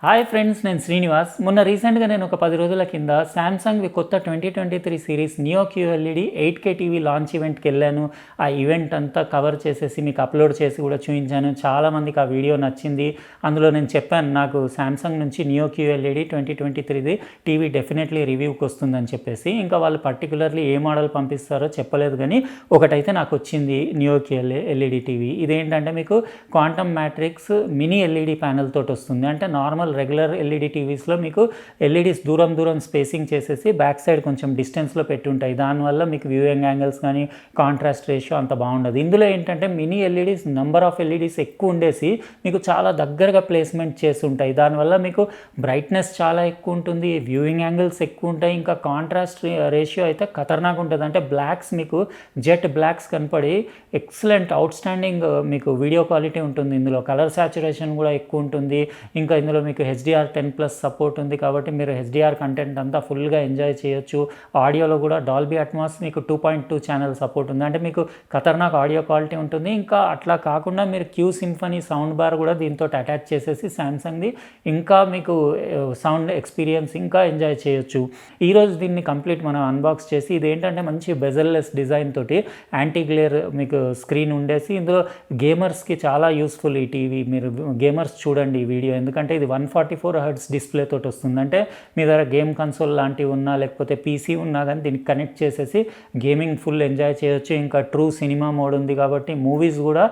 Hi friends, నేను శ్రీనివాస్. మొన్న రీసెంట్గా నేను ఒక 10 రోజుల కింద శాంసంగ్ కొత్త 2023 series neo QLED 8K TV launch ఈవెంట్కి వెళ్ళాను. ఆ ఈవెంట్ అంతా కవర్ చేసేసి మీకు అప్లోడ్ చేసి కూడా చూపించాను. చాలామందికి ఆ వీడియో నచ్చింది. అందులో నేను చెప్పాను, నాకు శాంసంగ్ నుంచి నియో QLED 2023ది టీవీ డెఫినెట్లీ రివ్యూకి వస్తుందని చెప్పేసి. ఇంకా వాళ్ళు పర్టికులర్లీ ఏ మోడల్ పంపిస్తారో చెప్పలేదు, కానీ ఒకటైతే నాకు వచ్చింది నియో QLED టీవీ. ఇదేంటంటే మీకు quantum matrix mini LED panel తోటి వస్తుంది. అంటే నార్మల్ రెగ్యులర్ ఎల్ఈడి టీవీస్లో మీకు ఎల్ఈడీస్ దూరం స్పేసింగ్ చేసేసి బ్యాక్ సైడ్ కొంచెం డిస్టెన్స్లో పెట్టి ఉంటాయి. దానివల్ల మీకు వ్యూయింగ్ యాంగిల్స్ కానీ కాంట్రాస్ట్ రేషియో అంత బాగుండదు. ఇందులో ఏంటంటే mini LEDs number of LEDs ఎక్కువ ఉండేసి మీకు చాలా దగ్గరగా ప్లేస్మెంట్ చేసి ఉంటాయి. దానివల్ల మీకు బ్రైట్నెస్ చాలా ఎక్కువ ఉంటుంది, వ్యూయింగ్ యాంగిల్స్ ఎక్కువ ఉంటాయి, ఇంకా కాంట్రాస్ట్ రేషియో అయితే ఖతర్నాక్ ఉంటుంది. అంటే బ్లాక్స్ మీకు జెట్ బ్లాక్స్ కనపడి ఎక్సలెంట్ అవుట్ స్టాండింగ్ మీకు వీడియో క్వాలిటీ ఉంటుంది. ఇందులో కలర్ సాచురేషన్ కూడా ఎక్కువ ఉంటుంది. ఇంకా ఇందులో మీకు HDR10+ సపోర్ట్ ఉంది, కాబట్టి మీరు HDR కంటెంట్ అంతా ఫుల్గా ఎంజాయ్ చేయొచ్చు. ఆడియోలో కూడా డాల్బీ అట్మాస్ మీకు 2.2 ఛానల్ సపోర్ట్ ఉంది. అంటే మీకు ఖతర్నాక్ ఆడియో క్వాలిటీ ఉంటుంది. ఇంకా అట్లా కాకుండా మీరు క్యూ సింఫనీ సౌండ్ బార్ కూడా దీంతో అటాచ్ చేసేసి శాంసంగ్ది ఇంకా మీకు సౌండ్ ఎక్స్పీరియన్స్ ఇంకా ఎంజాయ్ చేయొచ్చు. ఈరోజు దీన్ని కంప్లీట్ మనం అన్బాక్స్ చేసి, ఇదేంటంటే మంచి బెజల్లెస్ డిజైన్ తోటి యాంటీ గ్లేర్ మీకు స్క్రీన్ ఉండేసి, ఇందులో గేమర్స్కి చాలా యూస్ఫుల్ ఈ టీవీ. మీరు గేమర్స్ చూడండి ఈ వీడియో, ఎందుకంటే ఇది 144 Hz డిస్ప్లే తోటి వస్తుంది. అంటే మీ దగ్గర గేమ్ కన్సోల్ లాంటివి ఉన్నా లేకపోతే పీసీ ఉన్నా కానీ దీనికి కనెక్ట్ చేసేసి గేమింగ్ ఫుల్ ఎంజాయ్ చేయొచ్చు. ఇంకా ట్రూ సినిమా మోడ్ ఉంది కాబట్టి మూవీస్ కూడా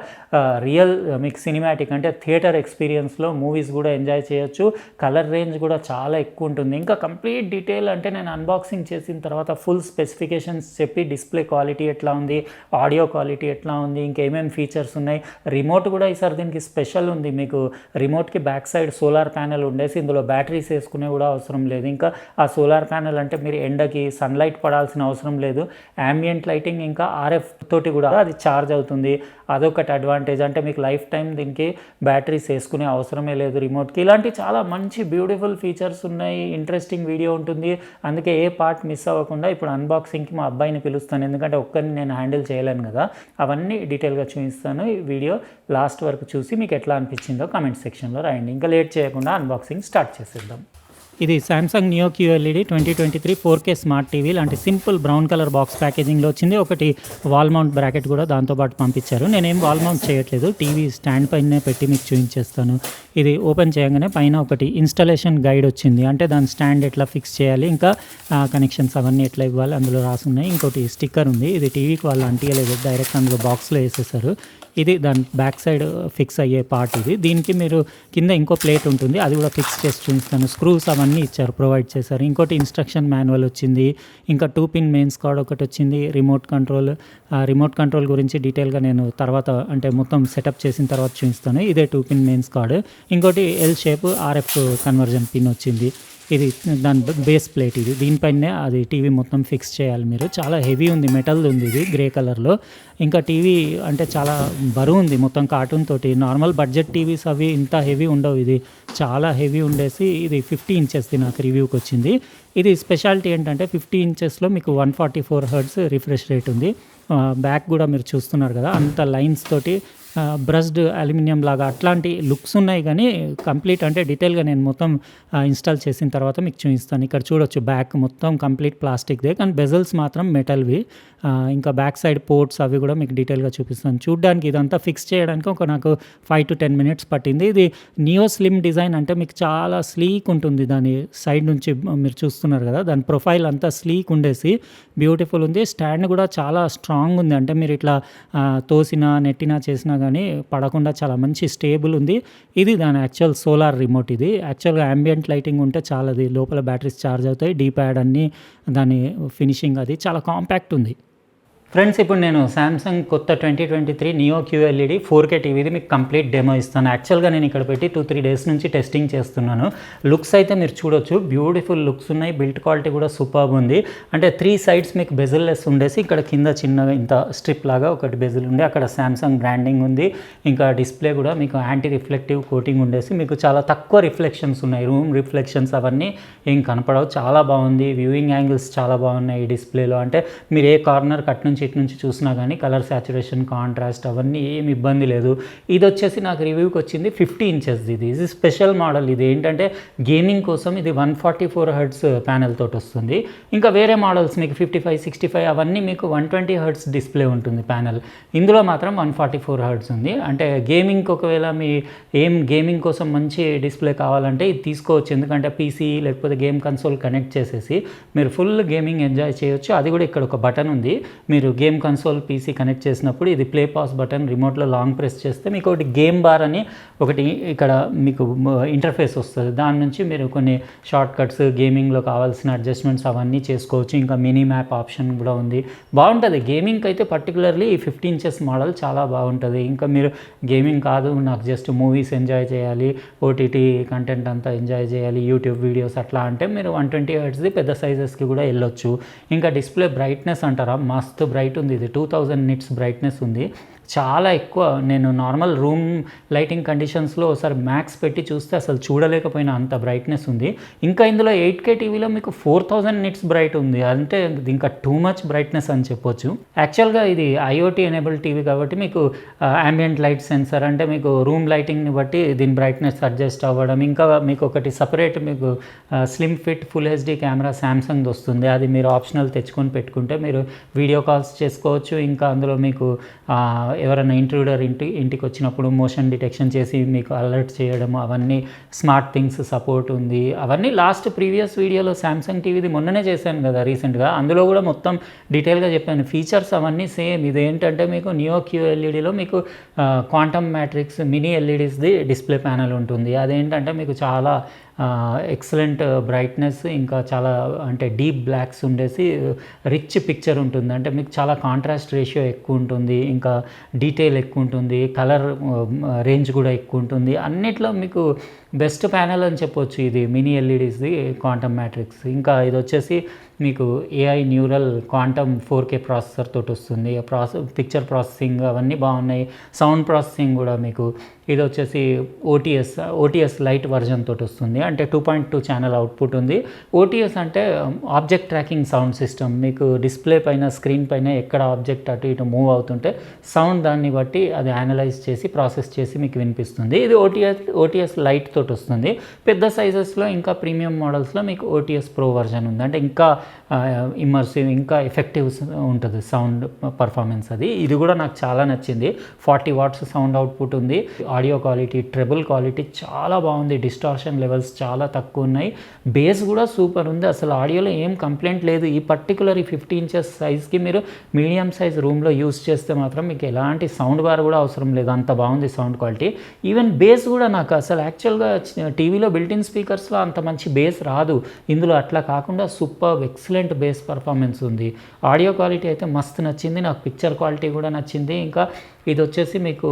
రియల్ మీకు సినిమాటిక్ అంటే థియేటర్ ఎక్స్పీరియన్స్లో మూవీస్ కూడా ఎంజాయ్ చేయొచ్చు. కలర్ రేంజ్ కూడా చాలా ఎక్కువ ఉంటుంది. ఇంకా కంప్లీట్ డీటెయిల్ అంటే నేను అన్బాక్సింగ్ చేసిన తర్వాత ఫుల్ స్పెసిఫికేషన్స్ చెప్పి డిస్ప్లే క్వాలిటీ ఎట్లా ఉంది, ఆడియో క్వాలిటీ ఎట్లా ఉంది, ఇంకేమేమి ఫీచర్స్ ఉన్నాయి. రిమోట్ కూడా ఈసారి దీనికి స్పెషల్ ఉంది. మీకు రిమోట్కి బ్యాక్ సైడ్ సోలార్ ప్యానెల్ ఉండేసి ఇందులో బ్యాటరీస్ వేసుకునే కూడా అవసరం లేదు. ఇంకా ఆ సోలార్ ప్యానెల్ అంటే మీరు ఎండకి సన్లైట్ పడాల్సిన అవసరం లేదు. యాంబియంట్ లైటింగ్ ఇంకా RF తోటి కూడా అది ఛార్జ్ అవుతుంది. అదొకటి అడ్వాంటేజ్. అంటే మీకు లైఫ్ టైం దీనికి బ్యాటరీస్ వేసుకునే అవసరమే లేదు రిమోట్కి. ఇలాంటి చాలా మంచి బ్యూటిఫుల్ ఫీచర్స్ ఉన్నాయి. ఇంట్రెస్టింగ్ వీడియో ఉంటుంది. అందుకే ఏ పార్ట్ మిస్ అవ్వకుండా ఇప్పుడు అన్బాక్సింగ్కి మా అబ్బాయిని పిలుస్తాను, ఎందుకంటే ఒక్కరిని నేను హ్యాండిల్ చేయలేను కదా. అవన్నీ డీటెయిల్గా చూపిస్తాను. ఈ వీడియో లాస్ట్ వరకు చూసి మీకు ఎట్లా అనిపించిందో కామెంట్ సెక్షన్లో రాయండి. ఇంకా లేట్ చేయకుండా అన్బాక్సింగ్ స్టార్ట్ చేసేద్దాం. ఇది Samsung neo QLED 2023 4K smart TV. లాంటి సింపుల్ బ్రౌన్ కలర్ బాక్స్ ప్యాకేజింగ్లో వచ్చింది. ఒకటి వాల్ మౌంట్ బ్రాకెట్ కూడా దాంతోపాటు పంపించారు. నేనేం వాల్ మౌంట్ చేయట్లేదు, టీవీ స్టాండ్ పైనే పెట్టి మీకు చూపించేస్తాను. ఇది ఓపెన్ చేయగానే పైన ఒకటి ఇన్స్టాలేషన్ గైడ్ వచ్చింది. అంటే దాని స్టాండ్ ఎట్లా ఫిక్స్ చేయాలి, ఇంకా కనెక్షన్స్ అవన్నీ ఎట్లా ఇవ్వాలి అందులో రాసున్నాయి. ఇంకోటి స్టిక్కర్ ఉంది. ఇది టీవీకి వాళ్ళు అంటియలేదు, డైరెక్ట్ అందులో బాక్స్లో వేసేసారు. ఇది దాని బ్యాక్ సైడ్ ఫిక్స్ అయ్యే పార్ట్ ఇది. దీనికి మీరు కింద ఇంకో ప్లేట్ ఉంటుంది, అది కూడా ఫిక్స్ చేసి చూపిస్తాను. స్క్రూస్ అవన్నీ ఇచ్చారు, ప్రొవైడ్ చేశారు. ఇంకోటి ఇన్స్ట్రక్షన్ మాన్యువల్ వచ్చింది. ఇంకా 2-pin మెయిన్స్ కార్డ్ ఒకటి వచ్చింది. రిమోట్ కంట్రోల్ గురించి డీటెయిల్గా నేను తర్వాత అంటే మొత్తం సెటప్ చేసిన తర్వాత చూపిస్తాను. ఇదే 2-pin మెయిన్స్ కార్డ్. ఇంకోటి L shape RF conversion pin వచ్చింది. ఇది దాని బేస్ ప్లేట్. ఇది దీనిపైనే అది టీవీ మొత్తం ఫిక్స్ చేయాలి మీరు. చాలా హెవీ ఉంది, మెటల్ ఉంది ఇది గ్రే కలర్లో. ఇంకా టీవీ అంటే చాలా బరువు ఉంది, మొత్తం కార్టూన్ తోటి. నార్మల్ బడ్జెట్ టీవీస్ అవి ఇంత హెవీ ఉండవు, ఇది చాలా హెవీ ఉండేసి ఇది 50 ఇంచెస్ది నాకు రివ్యూకి వచ్చింది. ఇది స్పెషాలిటీ ఏంటంటే 50 ఇంచెస్లో మీకు 144 Hz రిఫ్రెష్ రేట్ ఉంది. బ్యాక్ కూడా మీరు చూస్తున్నారు కదా, అంత లైన్స్ తోటి బ్రష్డ్ అల్యూమినియం లాగా అట్లాంటి లుక్స్ ఉన్నాయి. కానీ కంప్లీట్ అంటే డీటెయిల్గా నేను మొత్తం ఇన్స్టాల్ చేసిన తర్వాత మీకు చూపిస్తాను. ఇక్కడ చూడొచ్చు బ్యాక్ మొత్తం కంప్లీట్ ప్లాస్టిక్దే, కానీ బెజల్స్ మాత్రం మెటల్వి. ఇంకా బ్యాక్ సైడ్ పోర్ట్స్ అవి కూడా మీకు డీటెయిల్గా చూపిస్తాను. చూడడానికి ఇదంతా ఫిక్స్ చేయడానికి నాకు 5 to 10 minutes పట్టింది. ఇది నియో స్లిమ్ డిజైన్, అంటే మీకు చాలా స్లీక్ ఉంటుంది. దాని సైడ్ నుంచి మీరు చూస్తున్నారు కదా, దాని ప్రొఫైల్ అంతా స్లీక్ ఉండేసి బ్యూటిఫుల్ ఉంది. స్టాండ్ కూడా చాలా స్ట్రాంగ్ ఉంది. అంటే మీరు ఇట్లా తోసినా నెట్టినా చేసినా కానీ పడకుండా చాలా మంచి స్టేబుల్ ఉంది. ఇది దాని యాక్చువల్ సోలార్ రిమోట్. ఇది యాక్చువల్గా యాంబియంట్ లైటింగ్ ఉంటే చాలా, అది లోపల బ్యాటరీస్ ఛార్జ్ అవుతాయి. డీ ప్యాడ్ అన్నీ దాని ఫినిషింగ్ అది చాలా కాంపాక్ట్ ఉంది. ఫ్రెండ్స్, ఇప్పుడు నేను శాంసంగ్ కొత్త 2023 నియో QLED 4K టీవీది మీకు కంప్లీట్ డెమో ఇస్తాను. యాక్చువల్గా నేను ఇక్కడ పెట్టి 2-3 days నుంచి టెస్టింగ్ చేస్తున్నాను. లుక్స్ అయితే మీరు చూడొచ్చు, బ్యూటిఫుల్ లుక్స్ ఉన్నాయి. బిల్ట్ క్వాలిటీ కూడా సూపర్బ్ ఉంది. అంటే 3 sides మీకు బెజిల్లెస్ ఉండేసి ఇక్కడ కింద చిన్నగా ఇంత స్ట్రిప్ లాగా ఒకటి బెజిల్ ఉంది. అక్కడ శాంసంగ్ బ్రాండింగ్ ఉంది. ఇంకా డిస్ప్లే కూడా మీకు యాంటీ రిఫ్లెక్టివ్ కోటింగ్ ఉండేసి మీకు చాలా తక్కువ రిఫ్లెక్షన్స్ ఉన్నాయి. రూమ్ రిఫ్లెక్షన్స్ అవన్నీ ఏం కనపడవు. చాలా బాగుంది. వ్యూయింగ్ యాంగిల్స్ చాలా బాగున్నాయి ఈ డిస్ప్లేలో. అంటే మీరు ఏ కార్నర్ కట్ నుంచి ఇటు నుంచి చూసినా కానీ కలర్ సాచురేషన్, కాంట్రాస్ట్ అవన్నీ ఏమి ఇబ్బంది లేదు. ఇది వచ్చేసి నాకు రివ్యూకి వచ్చింది 50 ఇంచెస్ది. ఇది స్పెషల్ మోడల్. ఇది ఏంటంటే గేమింగ్ కోసం ఇది 144 హెర్ట్జ్ ప్యానెల్ తోటి వస్తుంది. ఇంకా వేరే మోడల్స్ మీకు 55, 65 అవన్నీ మీకు 120 హెర్ట్జ్ డిస్ప్లే ఉంటుంది ప్యానెల్. ఇందులో మాత్రం 144 హెర్ట్జ్ ఉంది. అంటే గేమింగ్కి ఒకవేళ మీ గేమింగ్ కోసం మంచి డిస్ప్లే కావాలంటే ఇది తీసుకోవచ్చు. ఎందుకంటే పీసీ లేకపోతే గేమ్ కన్సోల్ కనెక్ట్ చేసేసి మీరు ఫుల్ గేమింగ్ ఎంజాయ్ చేయొచ్చు. అది కూడా ఇక్కడ ఒక బటన్ ఉంది. మీరు గేమ్ కన్సోల్ పీసీ కనెక్ట్ చేసినప్పుడు ఇది ప్లే పాస్ బటన్ రిమోట్లో లాంగ్ ప్రెస్ చేస్తే మీకు ఒకటి గేమ్ బార్ అని ఒకటి ఇక్కడ మీకు ఇంటర్ఫేస్ వస్తుంది. దాని నుంచి మీరు కొన్ని షార్ట్ కట్స్, గేమింగ్లో కావాల్సిన అడ్జస్ట్మెంట్స్ అవన్నీ చేసుకోవచ్చు. ఇంకా మినీ మ్యాప్ ఆప్షన్ కూడా ఉంది. బాగుంటుంది గేమింగ్కి అయితే. పర్టికులర్లీ ఈ 50 ఇంచెస్ మోడల్ చాలా బాగుంటుంది. ఇంకా మీరు గేమింగ్ కాదు, నాకు జస్ట్ మూవీస్ ఎంజాయ్ చేయాలి, ఓటీటీ కంటెంట్ అంతా ఎంజాయ్ చేయాలి, యూట్యూబ్ వీడియోస్ అట్లా అంటే మీరు 120 హెర్ట్జ్ది పెద్ద సైజెస్కి కూడా వెళ్ళొచ్చు. ఇంకా డిస్ప్లే బ్రైట్నెస్ అంటారా, మస్తు బ్రైట్ ఉంది. ఇది 2000 నిట్స్ బ్రైట్నెస్ ఉంది. చాలా ఎక్కువ. నేను నార్మల్ రూమ్ లైటింగ్ కండిషన్స్లో ఒకసారి మ్యాక్స్ పెట్టి చూస్తే అసలు చూడలేకపోయినా అంత బ్రైట్నెస్ ఉంది. ఇంకా ఇందులో 8K టీవీలో మీకు 4000 నిట్స్ బ్రైట్ ఉంది. అంటే ఇంకా టూ మచ్ బ్రైట్నెస్ అని చెప్పొచ్చు. యాక్చువల్గా ఇది ఐఓటీ ఎనేబుల్ టీవీ కాబట్టి మీకు ambient లైట్ సెన్సర్, అంటే మీకు రూమ్ లైటింగ్ని బట్టి దీని బ్రైట్నెస్ అడ్జస్ట్ అవ్వడం. ఇంకా మీకు ఒకటి సపరేట్ మీకు slim fit full HD camera శాంసంగ్ది వస్తుంది. అది మీరు ఆప్షనల్ తెచ్చుకొని పెట్టుకుంటే మీరు వీడియో కాల్స్ చేసుకోవచ్చు. ఇంకా అందులో మీకు ఎవరైనా ఇంట్రూడర్ ఇంటికి వచ్చినప్పుడు మోషన్ డిటెక్షన్ చేసి మీకు అలర్ట్ చేయడం, అవన్నీ స్మార్ట్ థింగ్స్ సపోర్ట్ ఉంది. అవన్నీ ప్రీవియస్ వీడియోలో శాంసంగ్ టీవీది మొన్ననే చేశాను కదా రీసెంట్గా, అందులో కూడా మొత్తం డీటెయిల్గా చెప్పాను. ఫీచర్స్ అవన్నీ సేమ్. ఇదేంటంటే మీకు నియో QLEDలో మీకు క్వాంటమ్ మ్యాట్రిక్స్ మినీ ఎల్ఈడీస్ది డిస్ప్లే ప్యానెల్ ఉంటుంది. అదేంటంటే మీకు చాలా ఎక్సలెంట్ బ్రైట్నెస్, ఇంకా చాలా అంటే డీప్ బ్లాక్స్ ఉండేసి రిచ్ పిక్చర్ ఉంటుంది. అంటే మీకు చాలా కాంట్రాస్ట్ రేషియో ఎక్కువ ఉంటుంది, ఇంకా డీటెయిల్ ఎక్కువ ఉంటుంది, కలర్ రేంజ్ కూడా ఎక్కువ ఉంటుంది. అన్నిట్లో మీకు బెస్ట్ ప్యానెల్ అని చెప్పొచ్చు ఇది మినీ ఎల్ఈడీస్ది క్వాంటమ్ మ్యాట్రిక్స్. ఇంకా ఇది వచ్చేసి మీకు AI neural quantum 4K processor తోటి వస్తుంది. పిక్చర్ ప్రాసెసింగ్ అవన్నీ బాగున్నాయి. సౌండ్ ప్రాసెసింగ్ కూడా మీకు ఇది వచ్చేసి ఓటీఎస్ లైట్ వర్జన్ తోటి వస్తుంది. అంటే 2.2 ఛానల్ అవుట్పుట్ ఉంది. ఓటీఎస్ అంటే ఆబ్జెక్ట్ ట్రాకింగ్ సౌండ్ సిస్టమ్. మీకు డిస్ప్లే పైన, స్క్రీన్ పైన ఎక్కడ ఆబ్జెక్ట్ అటు ఇటు మూవ్ అవుతుంటే సౌండ్ దాన్ని బట్టి అది అనలైజ్ చేసి ప్రాసెస్ చేసి మీకు వినిపిస్తుంది. ఇది ఓటీఎస్ లైట్ తోటి వస్తుంది. పెద్ద సైజెస్లో ఇంకా ప్రీమియం మోడల్స్లో మీకు ఓటీఎస్ ప్రో వర్జన్ ఉంది. అంటే ఇంకా ఇమ్మర్సివ్, ఇంకా ఎఫెక్టివ్ ఉంటుంది సౌండ్ పర్ఫార్మెన్స్. ఇది కూడా నాకు చాలా నచ్చింది. 40 వాట్స్ సౌండ్ అవుట్పుట్ ఉంది. ఆడియో క్వాలిటీ, ట్రెబుల్ క్వాలిటీ చాలా బాగుంది. డిస్టార్షన్ లెవెల్స్ చాలా తక్కువ ఉన్నాయి. బేస్ కూడా సూపర్ ఉంది. అసలు ఆడియోలో ఏం కంప్లైంట్ లేదు. ఈ పర్టికులర్ 50 ఇంచెస్ సైజ్కి మీరు మీడియం సైజ్ రూమ్లో యూస్ చేస్తే మాత్రం మీకు ఎలాంటి సౌండ్ బార్ కూడా అవసరం లేదు. అంత బాగుంది సౌండ్ క్వాలిటీ. ఈవెన్ బేస్ కూడా నాకు అసలు యాక్చువల్గా టీవీలో బిల్టిన్ స్పీకర్స్లో అంత మంచి బేస్ రాదు. ఇందులో అట్లా కాకుండా సూపర్ ఎక్సలెంట్ బేస్ పర్ఫార్మెన్స్ ఉంది. ఆడియో క్వాలిటీ అయితే మస్తు నచ్చింది నాకు. పిక్చర్ క్వాలిటీ కూడా నచ్చింది. ఇంకా ఇది వచ్చేసి మీకు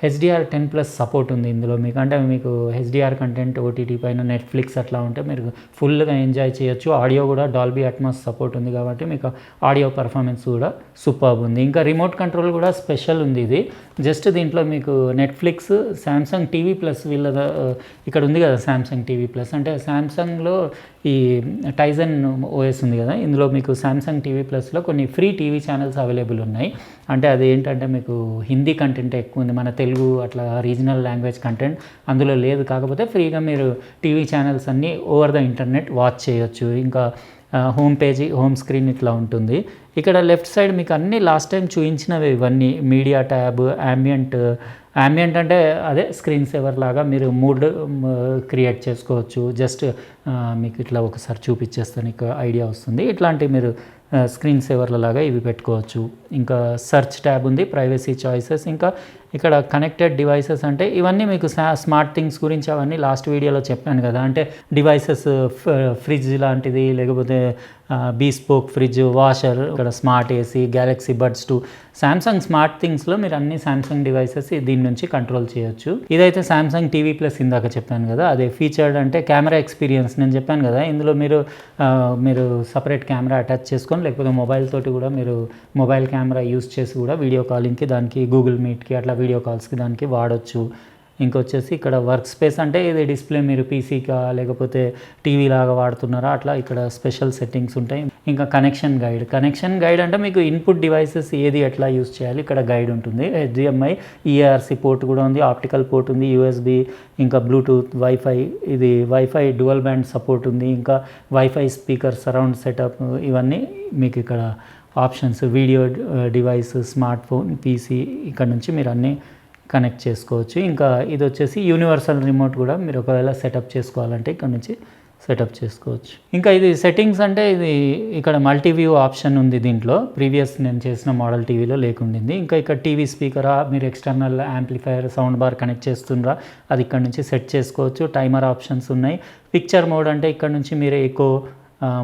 HDR10+ సపోర్ట్ ఉంది ఇందులో. మీకు అంటే మీకు HDR కంటెంట్ ఓటీటీ పైన నెట్ఫ్లిక్స్ అట్లా ఉంటే మీరు ఫుల్గా ఎంజాయ్ చేయొచ్చు. ఆడియో కూడా డాల్బీ అట్మాస్ సపోర్ట్ ఉంది కాబట్టి మీకు ఆడియో పర్ఫార్మెన్స్ కూడా సూపర్బ్ ఉంది. ఇంకా రిమోట్ కంట్రోల్ కూడా స్పెషల్ ఉంది. ఇది జస్ట్ దీంట్లో మీకు నెట్ఫ్లిక్స్, సామ్సంగ్ టీవీ ప్లస్ ఇక్కడ ఉంది కదా సామ్సంగ్ టీవీ ప్లస్, అంటే సామ్సంగ్లో ఈ టైజన్ OS ఉంది కదా, ఇందులో మీకు సామ్సంగ్ టీవీ ప్లస్లో కొన్ని ఫ్రీ టీవీ ఛానల్స్ అవైలబుల్ ఉన్నాయి. అంటే అది ఏంటంటే మీకు హిందీ కంటెంట్ ఎక్కువ ఉంది. మన తెలుగు అట్లా రీజనల్ లాంగ్వేజ్ కంటెంట్ అందులో లేదు. కాకపోతే ఫ్రీగా మీరు టీవీ ఛానల్స్ అన్నీ ఓవర్ ద ఇంటర్నెట్ వాచ్ చేయొచ్చు. ఇంకా హోమ్ స్క్రీన్ ఇట్లా ఉంటుంది. ఇక్కడ లెఫ్ట్ సైడ్ మీకు అన్నీ లాస్ట్ టైం చూపించినవి ఇవన్నీ. మీడియా ట్యాబ్, యాంబియంట్ అంటే అదే స్క్రీన్ సేవర్ లాగా మీరు మూడ్ క్రియేట్ చేసుకోవచ్చు. జస్ట్ మీకు ఇట్లా ఒకసారి చూపించేస్తాను, ఇక ఐడియా వస్తుంది. ఇట్లాంటివి మీరు స్క్రీన్ సేవర్ల లాగా ఇవి పెట్టుకోవచ్చు. ఇంకా సెర్చ్ ట్యాబ్ ఉంది, ప్రైవసీ చాయిసెస్, ఇంకా ఇక్కడ కనెక్టెడ్ డివైసెస్ అంటే ఇవన్నీ మీకు స్మార్ట్ థింగ్స్ గురించి అవన్నీ లాస్ట్ వీడియోలో చెప్పాను కదా. అంటే డివైసెస్, ఫ్రిడ్జ్ లాంటిది, లేకపోతే బీస్పోక్ ఫ్రిడ్జ్, వాషర్, ఇక్కడ smart AC, Galaxy Buds 2, Samsung smart థింగ్స్లో మీరు అన్ని సామ్సంగ్ డివైసెస్ దీని నుంచి కంట్రోల్ చేయొచ్చు. ఇదైతే సామ్సంగ్ టీవీ ప్లస్ ఇందాక చెప్పాను కదా, అదే ఫీచర్డ్ అంటే కెమెరా ఎక్స్పీరియన్స్ నేను చెప్పాను కదా. ఇందులో మీరు సపరేట్ కెమెరా అటాచ్ చేసుకొని, లేకపోతే మొబైల్ తోటి కూడా మీరు మొబైల్ కెమెరా యూస్ చేసి కూడా వీడియో కాలింగ్కి, దానికి గూగుల్ మీట్కి అట్లా వీడియో కాల్స్కి దానికి వాడచ్చు. ఇంకొచ్చేసి ఇక్కడ వర్క్ స్పేస్ అంటే ఇది డిస్ప్లే మీరు పీసీకా లేకపోతే టీవీ లాగా వాడుతున్నారా అట్లా ఇక్కడ స్పెషల్ సెట్టింగ్స్ ఉంటాయి. ఇంకా కనెక్షన్ గైడ్ అంటే మీకు ఇన్పుట్ డివైసెస్ ఏది ఎట్లా యూస్ చేయాలి ఇక్కడ గైడ్ ఉంటుంది. HDMI EARC పోర్ట్ కూడా ఉంది, ఆప్టికల్ పోర్ట్ ఉంది, USB, ఇంకా Bluetooth, wifi dual band support ఉంది, ఇంకా వైఫై స్పీకర్ సరౌండ్ సెటప్, ఇవన్నీ మీకు ఇక్కడ options. Video device, smart phone, PC, ఇక్కడ నుంచి మీరు అన్నీ కనెక్ట్ చేసుకోవచ్చు. ఇంకా ఇది వచ్చేసి యూనివర్సల్ రిమోట్ కూడా మీరు ఒకవేళ సెటప్ చేసుకోవాలంటే ఇక్కడ నుంచి సెటప్ చేసుకోవచ్చు. ఇంకా ఇది సెట్టింగ్స్ అంటే ఇది ఇక్కడ మల్టీవ్యూ ఆప్షన్ ఉంది దీంట్లో. ప్రీవియస్ నేను చేసిన మోడల్ టీవీలో లేకుండింది. ఇంకా ఇక్కడ టీవీ స్పీకరా, మీరు external amplifier sound bar connect చేస్తుండ్రా అది ఇక్కడ నుంచి సెట్ చేసుకోవచ్చు. టైమర్ ఆప్షన్స్ ఉన్నాయి. పిక్చర్ మోడ్ అంటే ఇక్కడ నుంచి మీరు eco,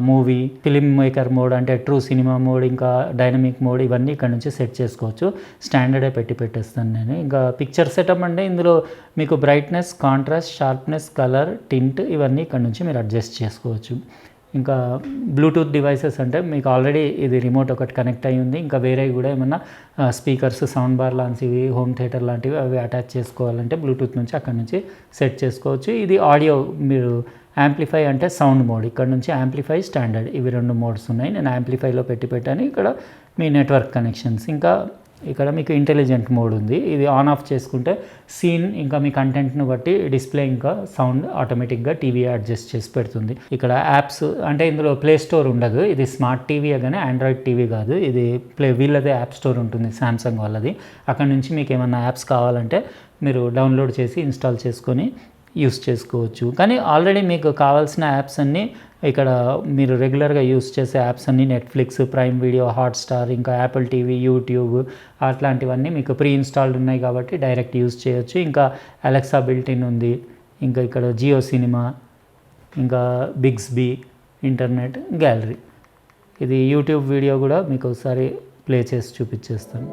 movie, film maker mode అంటే ట్రూ సినిమా మోడ్, ఇంకా డైనమిక్ మోడ్, ఇవన్నీ ఇక్కడ నుంచి సెట్ చేసుకోవచ్చు. స్టాండర్డే పెట్టేస్తాను నేను. ఇంకా పిక్చర్ సెటప్ అంటే ఇందులో మీకు brightness, contrast, sharpness, colour, tint, ఇవన్నీ ఇక్కడ నుంచి మీరు అడ్జస్ట్ చేసుకోవచ్చు. ఇంకా బ్లూటూత్ డివైసెస్ అంటే మీకు ఆల్రెడీ ఇది రిమోట్ ఒకటి కనెక్ట్ అయ్యి ఉంది. ఇంకా వేరే కూడా ఏమన్నా స్పీకర్స్, సౌండ్ బార్ లాంటివి, హోమ్ థియేటర్ లాంటివి అవి అటాచ్ చేసుకోవాలంటే బ్లూటూత్ నుంచి అక్కడ నుంచి సెట్ చేసుకోవచ్చు. ఇది ఆడియో, మీరు యాంప్లిఫై అంటే సౌండ్ మోడ్, ఇక్కడ నుంచి యాంప్లిఫై, స్టాండర్డ్, ఇవి 2 మోడ్స్ ఉన్నాయి. నేను యాంప్లిఫైలో పెట్టాను. ఇక్కడ మీ నెట్వర్క్ కనెక్షన్స్, ఇంకా ఇక్కడ మీకు ఇంటెలిజెంట్ మోడ్ ఉంది. ఇది ఆన్ ఆఫ్ చేసుకుంటే సీన్ ఇంకా మీ కంటెంట్ను బట్టి డిస్ప్లే ఇంకా సౌండ్ ఆటోమేటిక్గా టీవీ అడ్జస్ట్ చేసి పెడుతుంది. ఇక్కడ యాప్స్ అంటే ఇందులో ప్లే స్టోర్ ఉండదు. ఇది స్మార్ట్ టీవీ కానీ ఆండ్రాయిడ్ టీవీ కాదు. ఇది వీళ్ళదే యాప్ స్టోర్ ఉంటుంది, శాంసంగ్ వాళ్ళది. అక్కడ నుంచి మీకు ఏమన్నా యాప్స్ కావాలంటే మీరు డౌన్లోడ్ చేసి ఇన్స్టాల్ చేసుకొని యూస్ చేసుకోవచ్చు. కానీ ఆల్రెడీ మీకు కావాల్సిన యాప్స్ అన్నీ ఇక్కడ మీరు రెగ్యులర్గా యూస్ చేసే యాప్స్ అన్నీ నెట్ఫ్లిక్స్, ప్రైమ్ వీడియో, హాట్స్టార్, ఇంకా యాపిల్ టీవీ, యూట్యూబ్, అట్లాంటివన్నీ మీకు ప్రీ ఇన్స్టాల్డ్ ఉన్నాయి కాబట్టి డైరెక్ట్ యూస్ చేయొచ్చు. ఇంకా అలెక్సా బిల్టిన్ ఉంది. ఇంకా ఇక్కడ జియో సినిమా, ఇంకా బిగ్స్బీ, ఇంటర్నెట్, గ్యాలరీ. ఇది యూట్యూబ్ వీడియో కూడా మీకు ఒకసారి ప్లే చేసి చూపించేస్తాను.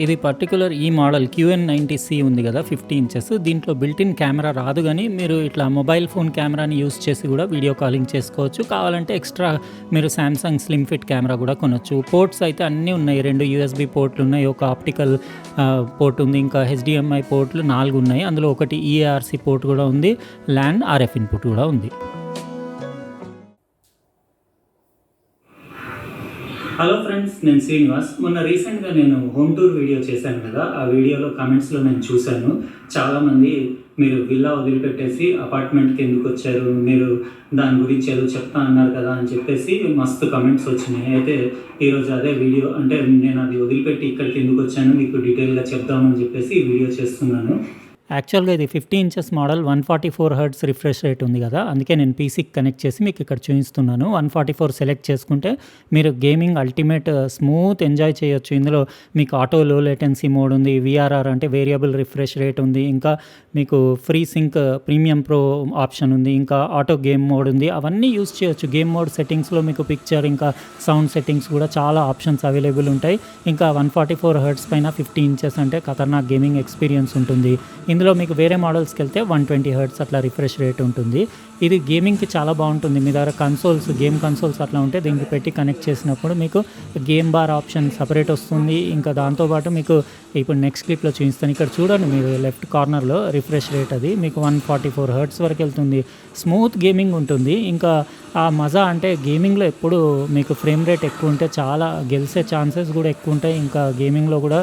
ఇది పర్టికులర్ ఈ మోడల్ QN90C ఉంది కదా 50 ఇంచెస్, దీంట్లో బిల్టిన్ కెమెరా రాదు, కానీ మీరు ఇట్లా మొబైల్ ఫోన్ కెమెరాని యూస్ చేసి కూడా వీడియో కాలింగ్ చేసుకోవచ్చు. కావాలంటే ఎక్స్ట్రా మీరు శాంసంగ్ స్లిమ్ ఫిట్ కెమెరా కూడా కొనొచ్చు. పోర్ట్స్ అయితే అన్నీ ఉన్నాయి. 2 USB పోర్ట్లు ఉన్నాయి, ఒక ఆప్టికల్ పోర్ట్ ఉంది, ఇంకా HDMI పోర్ట్లు 4 ఉన్నాయి. అందులో ఒకటి EARC పోర్ట్ కూడా ఉంది, ల్యాన్ RF ఇన్పుట్ కూడా ఉంది. హలో ఫ్రెండ్స్, నేను శ్రీనివాస్. మొన్న రీసెంట్గా నేను హోమ్ టూర్ వీడియో చేశాను కదా, ఆ వీడియోలో కామెంట్స్లో నేను చూశాను చాలామంది మీరు విల్లా వదిలిపెట్టేసి అపార్ట్మెంట్కి ఎందుకు వచ్చారు, మీరు దాని గురించి ఏదో చెప్తా అన్నారు కదా అని చెప్పేసి మస్తు కమెంట్స్ వచ్చినాయి. అయితే ఈరోజు అదే వీడియో, అంటే నేను అది వదిలిపెట్టి ఇక్కడికి ఎందుకు వచ్చాను మీకు డీటెయిల్గా చెప్దామని చెప్పేసి ఈ వీడియో చేస్తున్నాను. యాక్చువల్గా ఇది 50 inches model, 144 hertz refresh rate ఉంది కదా, అందుకే నేను పీసీకి కనెక్ట్ చేసి మీకు ఇక్కడ చూపిస్తున్నాను. 144 సెలెక్ట్ చేసుకుంటే మీరు గేమింగ్ అల్టిమేట్ స్మూత్ ఎంజాయ్ చేయొచ్చు. ఇందులో మీకు ఆటో లో లేటెన్సీ మోడ్ ఉంది, VRR అంటే వేరియబుల్ రిఫ్రెష్ రేట్ ఉంది, ఇంకా మీకు free sync premium pro option ఉంది, ఇంకా ఆటో గేమ్ మోడ్ ఉంది. అవన్నీ యూస్ చేయొచ్చు. గేమ్ మోడ్ సెట్టింగ్స్లో మీకు పిక్చర్ ఇంకా సౌండ్ సెట్టింగ్స్ కూడా చాలా ఆప్షన్స్ అవైలబుల్ ఉంటాయి. ఇంకా 144 హెర్ట్జ్ పైన 50 ఇంచెస్ అంటే ఖతర్నాక్ గేమింగ్ ఎక్స్పీరియన్స్ ఉంటుంది. ఇందులో మీకు వేరే మోడల్స్కి వెళ్తే 120 హెర్ట్జ్ అట్లా రిఫ్రెష్ రేట్ ఉంటుంది. ఇది గేమింగ్కి చాలా బాగుంటుంది. మీ దగ్గర గేమ్ కన్సోల్స్ అట్లా ఉంటే దీనికి పెట్టి కనెక్ట్ చేసినప్పుడు మీకు గేమ్ బార్ ఆప్షన్ సపరేట్ వస్తుంది. ఇంకా దాంతోపాటు మీకు ఇప్పుడు నెక్స్ట్ క్లిప్లో చూపిస్తాను. ఇక్కడ చూడండి మీరు లెఫ్ట్ కార్నర్లో రిఫ్రెష్ రేట్ అది మీకు 144 హెర్ట్జ్ వరకు వెళ్తుంది. స్మూత్ గేమింగ్ ఉంటుంది. ఇంకా ఆ మజా అంటే గేమింగ్లో ఎప్పుడు మీకు ఫ్రేమ్ రేట్ ఎక్కువ ఉంటే చాలా గెలిచే ఛాన్సెస్ కూడా ఎక్కువ ఉంటాయి. ఇంకా గేమింగ్లో కూడా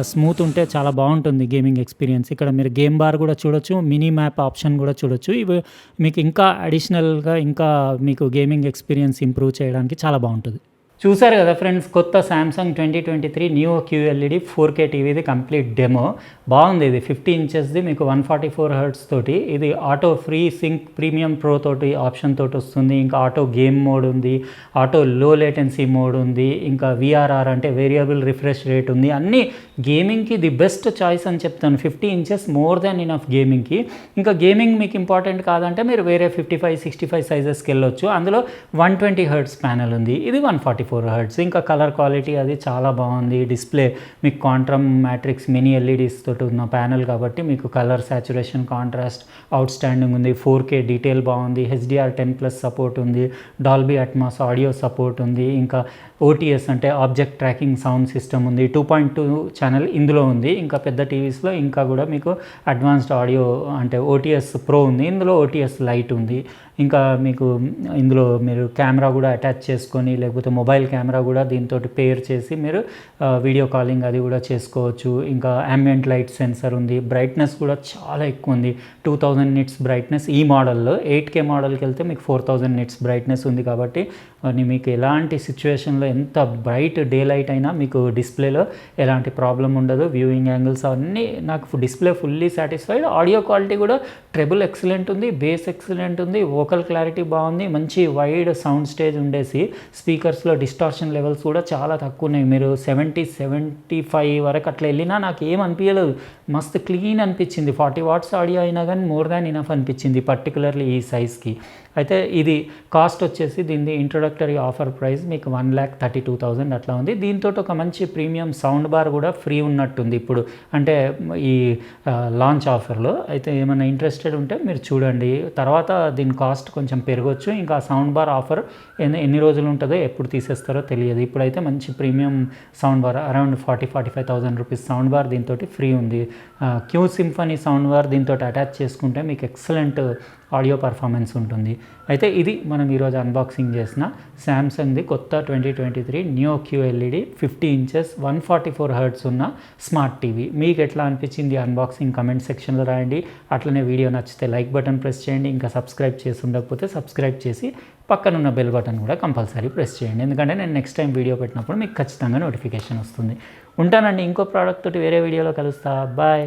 స్మూత్ ఉంటే చాలా బాగుంటుంది గేమింగ్ ఎక్స్పీరియన్స్. ఇక్కడ మీరు గేమ్ బార్ కూడా చూడొచ్చు, మినీ మ్యాప్ ఆప్షన్ కూడా చూడొచ్చు. ఇవి మీకు ఇంకా అడిషనల్గా ఇంకా మీకు గేమింగ్ ఎక్స్పీరియన్స్ ఇంప్రూవ్ చేయడానికి చాలా బాగుంటుంది. చూసారు కదా ఫ్రెండ్స్, కొత్త సామ్సంగ్ 2023 నియో QLED 4K టీవీది కంప్లీట్ డెమో. బాగుంది. ఇది 50 ఇంచెస్ది, మీకు 144 హెర్ట్జ్ తోటి. ఇది auto free sync premium pro తోటి ఆప్షన్ తోటి వస్తుంది. ఇంకా ఆటో గేమ్ మోడ్ ఉంది, ఆటో లో లేటెన్సీ మోడ్ ఉంది, ఇంకా VRR అంటే వేరియబుల్ రిఫ్రెష్ రేట్ ఉంది. అన్నీ గేమింగ్కి ది బెస్ట్ చాయిస్ అని చెప్తాను. 50 ఇంచెస్ మోర్ దాన్ ఇనఫ్ గేమింగ్కి. ఇంకా గేమింగ్ మీకు ఇంపార్టెంట్ కాదంటే మీరు వేరే 55, 65 సైజెస్కి వెళ్ళొచ్చు. అందులో 120 హెర్ట్జ్ ప్యానెల్ ఉంది, ఇది 144 హెర్ట్జ్. ఇంకా కలర్ క్వాలిటీ అది చాలా బాగుంది. డిస్ప్లే మీకు క్వాంట్రమ్ మ్యాట్రిక్స్ మినీ ఎల్ఈడీస్ తోటి ఉన్న ప్యానెల్ కాబట్టి మీకు colour saturation contrast out standing ఉంది. 4K డీటెయిల్ బాగుంది. HDR10+ సపోర్ట్ ఉంది. డాల్బీ అట్మాస్ ఆడియో సపోర్ట్ ఉంది. ఇంకా OTS అంటే ఆబ్జెక్ట్ ట్రాకింగ్ సౌండ్ సిస్టమ్ ఉంది. 2.2 ఛానల్ ఇందులో ఉంది. ఇంకా పెద్ద టీవీస్లో ఇంకా కూడా మీకు అడ్వాన్స్డ్ ఆడియో అంటే OTS ప్రో ఉంది, ఇందులో OTS లైట్ ఉంది. ఇంకా మీకు ఇందులో మీరు కెమెరా కూడా అటాచ్ చేసుకొని, లేకపోతే మొబైల్ కెమెరా కూడా దీంతో పేర్ చేసి మీరు వీడియో కాలింగ్ అది కూడా చేసుకోవచ్చు. ఇంకా ambient లైట్ సెన్సర్ ఉంది. బ్రైట్నెస్ కూడా చాలా ఎక్కువ ఉంది, 2000 నిట్స్ బ్రైట్నెస్. ఈ మోడల్లో 8K మోడల్కి వెళ్తే మీకు 4000 నిట్స్ బ్రైట్నెస్ ఉంది. కాబట్టి మీకు ఎలాంటి సిచ్యువేషన్లో ఎంత బ్రైట్ డే లైట్ అయినా మీకు డిస్ప్లేలో ఎలాంటి ప్రాబ్లం ఉండదు. వ్యూయింగ్ యాంగిల్స్ అన్నీ నాకు display fully satisfied. Audio quality కూడా ట్రెబుల్ ఎక్సలెంట్ ఉంది, బేస్ ఎక్సలెంట్ ఉంది, వోకల్ క్లారిటీ బాగుంది. మంచి వైడ్ సౌండ్ స్టేజ్ ఉండేసి స్పీకర్స్లో డిస్టార్షన్ లెవెల్స్ కూడా చాలా తక్కువ ఉన్నాయి. మీరు 70-75 వరకు అట్లా వెళ్ళినా నాకు ఏం అనిపించలేదు, మస్తు క్లీన్ అనిపించింది. 40 వాట్స్ ఆడియో అయినా కానీ మోర్ దాన్ ఇనఫ్ అనిపించింది, పర్టికులర్లీ ఈ సైజ్కి. అయితే ఇది కాస్ట్ వచ్చేసి దీని ఇంట్రొడక్టరీ ఆఫర్ ప్రైస్ మీకు 1,32,000 అట్లా ఉంది. దీంతో ఒక మంచి ప్రీమియం సౌండ్ బార్ కూడా ఫ్రీ ఉన్నట్టుంది ఇప్పుడు, అంటే ఈ లాంచ్ ఆఫర్లో. అయితే ఏమైనా ఇంట్రెస్టెడ్ ఉంటే మీరు చూడండి. తర్వాత దీని కాస్ట్ కొంచెం పెరగవచ్చు. ఇంకా సౌండ్ బార్ ఆఫర్ ఎన్ని రోజులు ఉంటుందో, ఎప్పుడు తీసేస్తారో తెలియదు. ఇప్పుడైతే మంచి premium sound bar around 40-45,000 rupees sound bar దీంతో ఫ్రీ ఉంది. క్యూ సింఫనీ సౌండ్ బార్ దీంతో అటాచ్ చేసుకుంటే మీకు ఎక్సలెంట్ ఆడియో పర్ఫార్మెన్స్ ఉంటుంది. అయితే ఇది మనం ఈరోజు అన్బాక్సింగ్ చేసిన శాంసంగ్ది కొత్త 2023 నియో QLED 50 ఇంచెస్ 144 హెర్ట్జ్ ఉన్న స్మార్ట్ టీవీ. మీకు ఎట్లా అనిపించింది అన్బాక్సింగ్ కమెంట్ సెక్షన్లో రాయండి. అట్లనే వీడియో నచ్చితే లైక్ బటన్ ప్రెస్ చేయండి. ఇంకా సబ్స్క్రైబ్ చేసి ఉండకపోతే సబ్స్క్రైబ్ చేసి పక్కనున్న బెల్ బటన్ కూడా కంపల్సరీ ప్రెస్ చేయండి. ఎందుకంటే నేను నెక్స్ట్ టైం వీడియో పెట్టినప్పుడు మీకు ఖచ్చితంగా నోటిఫికేషన్ వస్తుంది. ఉంటానండి. ఇంకో ప్రోడక్ట్ తోటి వేరే వీడియోలో కలుస్తా. బాయ్.